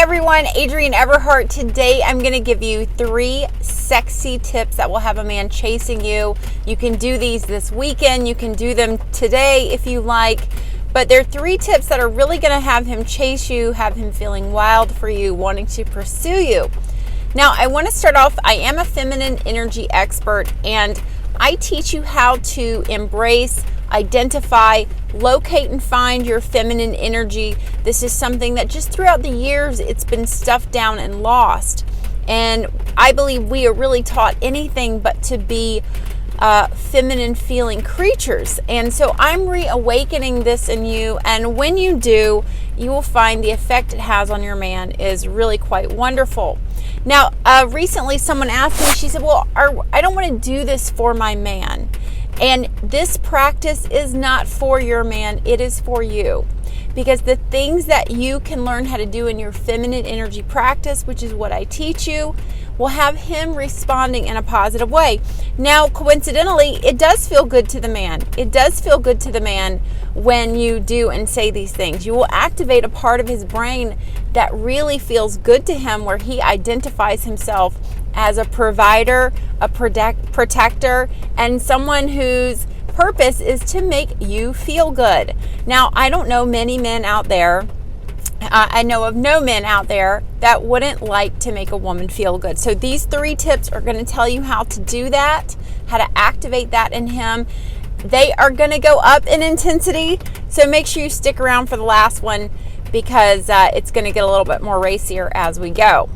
everyone, Adrienne Everheart. Today I'm going to give you 3 sexy tips that will have a man chasing you. You can do these this weekend. You can do them today if you like. But they're 3 tips that are really going to have him chase you, have him feeling wild for you, wanting to pursue you. Now, I want to start off, I am a feminine energy expert, and I teach you how to embrace, identify, locate, and find your feminine energy. This is something that just throughout the years, it's been stuffed down and lost. And I believe we are really taught anything but to be feminine feeling creatures. And so I'm reawakening this in you. And when you do, you will find the effect it has on your man is really quite wonderful. Now, recently someone asked me, she said, well, I don't want to do this for my man. And this practice is not for your man, it is for you. Because the things that you can learn how to do in your feminine energy practice, which is what I teach you, will have him responding in a positive way. Now, coincidentally, it does feel good to the man. It does feel good to the man when you do and say these things. You will activate a part of his brain that really feels good to him, where he identifies himself as a provider, a protector, and someone whose purpose is to make you feel good. Now, I don't know many men out there, I know of no men out there that wouldn't like to make a woman feel good. So these 3 tips are going to tell you how to do that, how to activate that in him. They are going to go up in intensity, so make sure you stick around for the last one, because it's going to get a little bit more racier as we go.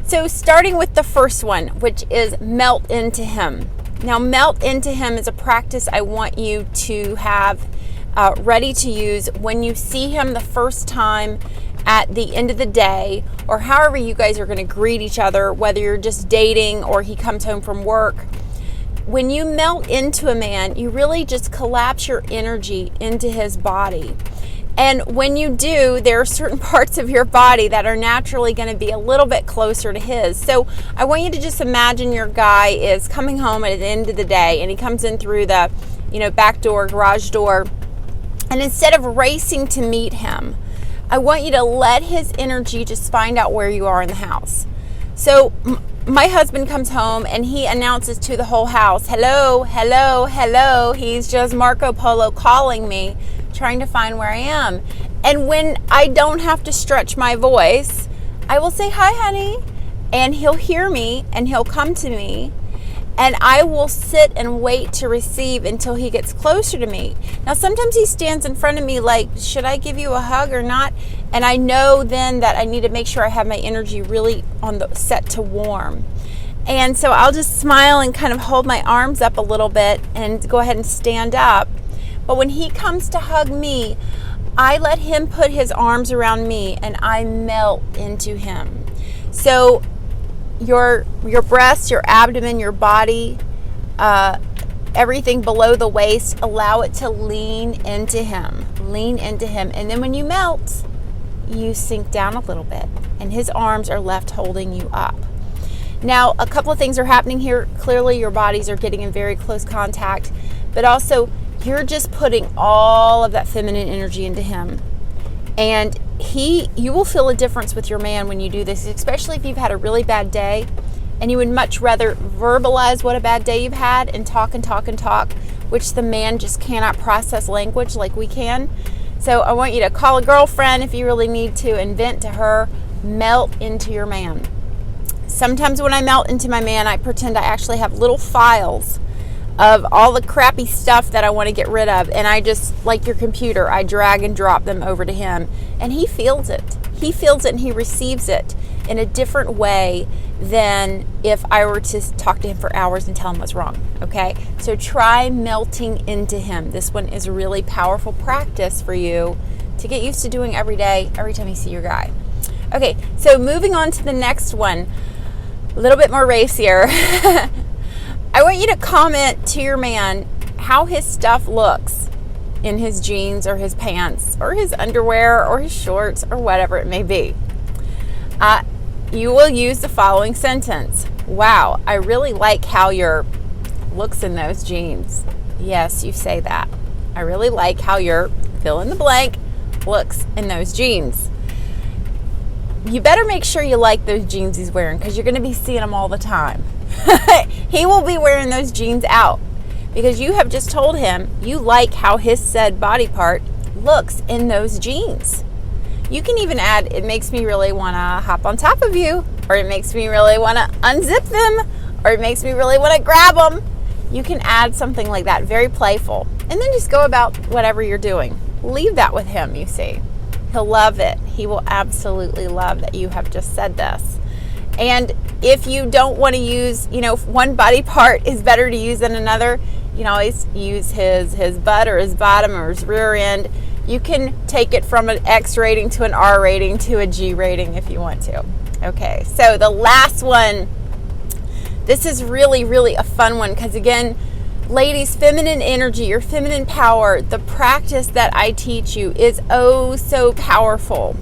So starting with the first one, which is melt into him. Now, melt into him is a practice I want you to have ready to use when you see him the first time at the end of the day, or however you guys are going to greet each other, whether you're just dating or he comes home from work. When you melt into a man, you really just collapse your energy into his body. And when you do, there are certain parts of your body that are naturally going to be a little bit closer to his. So I want you to just imagine your guy is coming home at the end of the day, and he comes in through the, back door, garage door. And instead of racing to meet him, I want you to let his energy just find out where you are in the house. So my husband comes home and he announces to the whole house, hello, hello, hello. He's just Marco Polo calling me, trying to find where I am. And when I don't have to stretch my voice, I will say, hi, honey. And he'll hear me and he'll come to me. And I will sit and wait to receive until he gets closer to me. Now, sometimes he stands in front of me like, should I give you a hug or not? And I know then that I need to make sure I have my energy really on the set to warm. And so I'll just smile and kind of hold my arms up a little bit and go ahead and stand up. But when he comes to hug me, I let him put his arms around me and I melt into him. So your breasts, your abdomen, your body, everything below the waist, allow it to lean into him. Lean into him. And then when you melt, you sink down a little bit and his arms are left holding you up. Now, a couple of things are happening here. Clearly, your bodies are getting in very close contact, but also you're just putting all of that feminine energy into him. And you will feel a difference with your man when you do this, especially if you've had a really bad day and you would much rather verbalize what a bad day you've had and talk and talk and talk, which the man just cannot process language like we can. So I want you to call a girlfriend if you really need to and vent to her. Melt into your man. Sometimes when I melt into my man, I pretend I actually have little files of all the crappy stuff that I want to get rid of, and I just, like your computer, I drag and drop them over to him, and he feels it. He feels it and he receives it in a different way than if I were to talk to him for hours and tell him what's wrong, okay? So try melting into him. This one is a really powerful practice for you to get used to doing every day, every time you see your guy. Okay, so moving on to the next one, a little bit more racier. I want you to comment to your man how his stuff looks in his jeans or his pants or his underwear or his shorts or whatever it may be. You will use the following sentence. Wow, I really like how your looks in those jeans. Yes, you say that. I really like how your fill in the blank looks in those jeans. you better make sure you like those jeans he's wearing, because you're going to be seeing them all the time. He will be wearing those jeans out because you have just told him you like how his said body part looks in those jeans. You can even add, it makes me really want to hop on top of you, or it makes me really want to unzip them, or it makes me really want to grab them. You can add something like that, very playful, and then just go about whatever you're doing. Leave that with him, you see. He'll love it. He will absolutely love that you have just said this. And if you don't want to use, if one body part is better to use than another, you can always use his butt or his bottom or his rear end. You can take it from an X rating to an R rating to a G rating if you want to. Okay, so the last one, this is really, really a fun one because, again, ladies, feminine energy, your feminine power, the practice that I teach you is oh so powerful.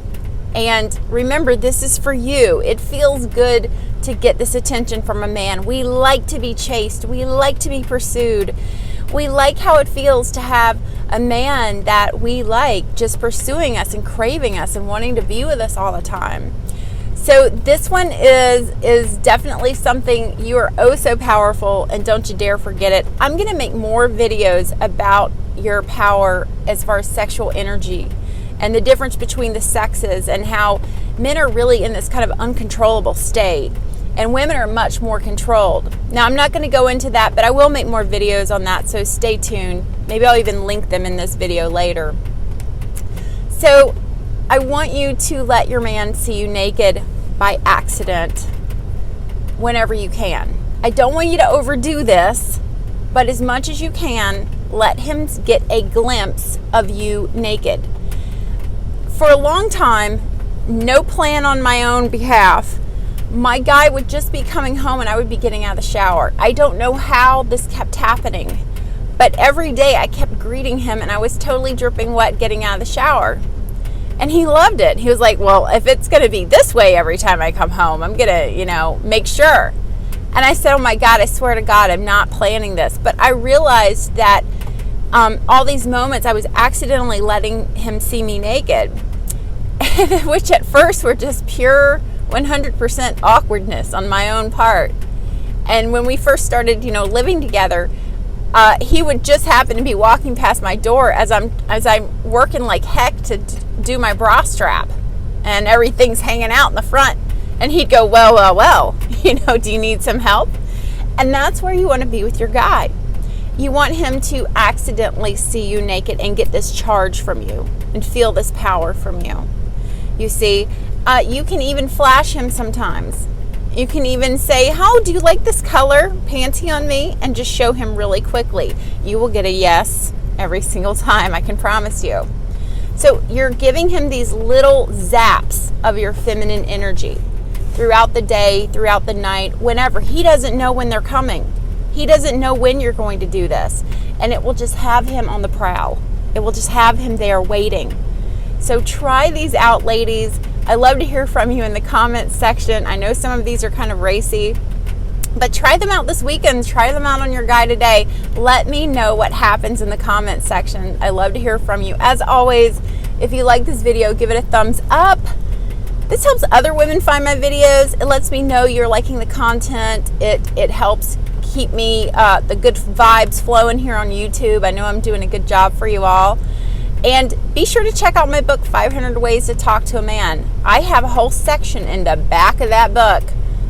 And remember, this is for you. It feels good to get this attention from a man. We like to be chased. We like to be pursued. We like how it feels to have a man that we like just pursuing us and craving us and wanting to be with us all the time. So this one is definitely something. You are oh so powerful, and don't you dare forget it. I'm going to make more videos about your power as far as sexual energy and the difference between the sexes, and how men are really in this kind of uncontrollable state and women are much more controlled. Now, I'm not going to go into that, but I will make more videos on that, so stay tuned. Maybe I'll even link them in this video later. So I want you to let your man see you naked by accident whenever you can. I don't want you to overdo this, but as much as you can, let him get a glimpse of you naked. For a long time, no plan on my own behalf, my guy would just be coming home and I would be getting out of the shower. I don't know how this kept happening, but every day I kept greeting him and I was totally dripping wet getting out of the shower. And he loved it. He was like, well, if it's going to be this way every time I come home, I'm going to, make sure. And I said, oh my God, I swear to God, I'm not planning this. But I realized that all these moments I was accidentally letting him see me naked, which at first were just pure 100% awkwardness on my own part. And when we first started, living together, he would just happen to be walking past my door as I'm working like heck to do my bra strap, and everything's hanging out in the front. And he'd go, well, do you need some help? And that's where you want to be with your guy. You want him to accidentally see you naked and get this charge from you and feel this power from you. You see, you can even flash him sometimes. You can even say, how do you like this color panty on me? And just show him really quickly. You will get a yes every single time, I can promise you. So you're giving him these little zaps of your feminine energy throughout the day, throughout the night, whenever. He doesn't know when they're coming. He doesn't know when you're going to do this. And it will just have him on the prowl. It will just have him there waiting. So try these out, ladies. I love to hear from you in the comments section. I know some of these are kind of racy, but try them out this weekend. Try them out on your guy today. Let me know what happens in the comments section. I love to hear from you. As always, if you like this video, give it a thumbs up. This helps other women find my videos. It lets me know you're liking the content. It helps keep me the good vibes flowing here on YouTube. I know I'm doing a good job for you all. And be sure to check out my book, 500 Ways to Talk to a Man. I have a whole section in the back of that book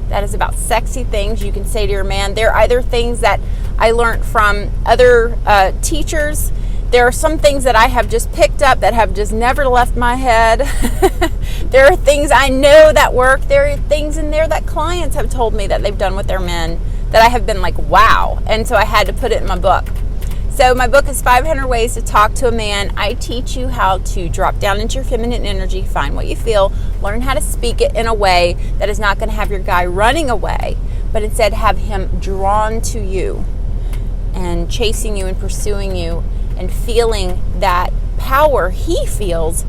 that is about sexy things you can say to your man. They're either things that I learned from other teachers. There are some things that I have just picked up that have just never left my head. There are things I know that work. There are things in there that clients have told me that they've done with their men that I have been like, wow. And so I had to put it in my book. So my book is 500 Ways to Talk to a Man. I teach you how to drop down into your feminine energy, find what you feel, learn how to speak it in a way that is not going to have your guy running away, but instead have him drawn to you and chasing you and pursuing you and feeling that power he feels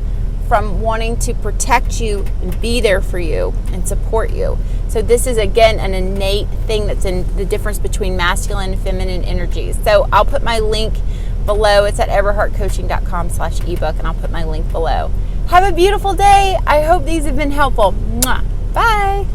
from wanting to protect you and be there for you and support you. So this is, again, an innate thing that's in the difference between masculine and feminine energies. So I'll put my link below. It's at everheartcoaching.com/ebook, and I'll put my link below. Have a beautiful day. I hope these have been helpful. Mwah. Bye.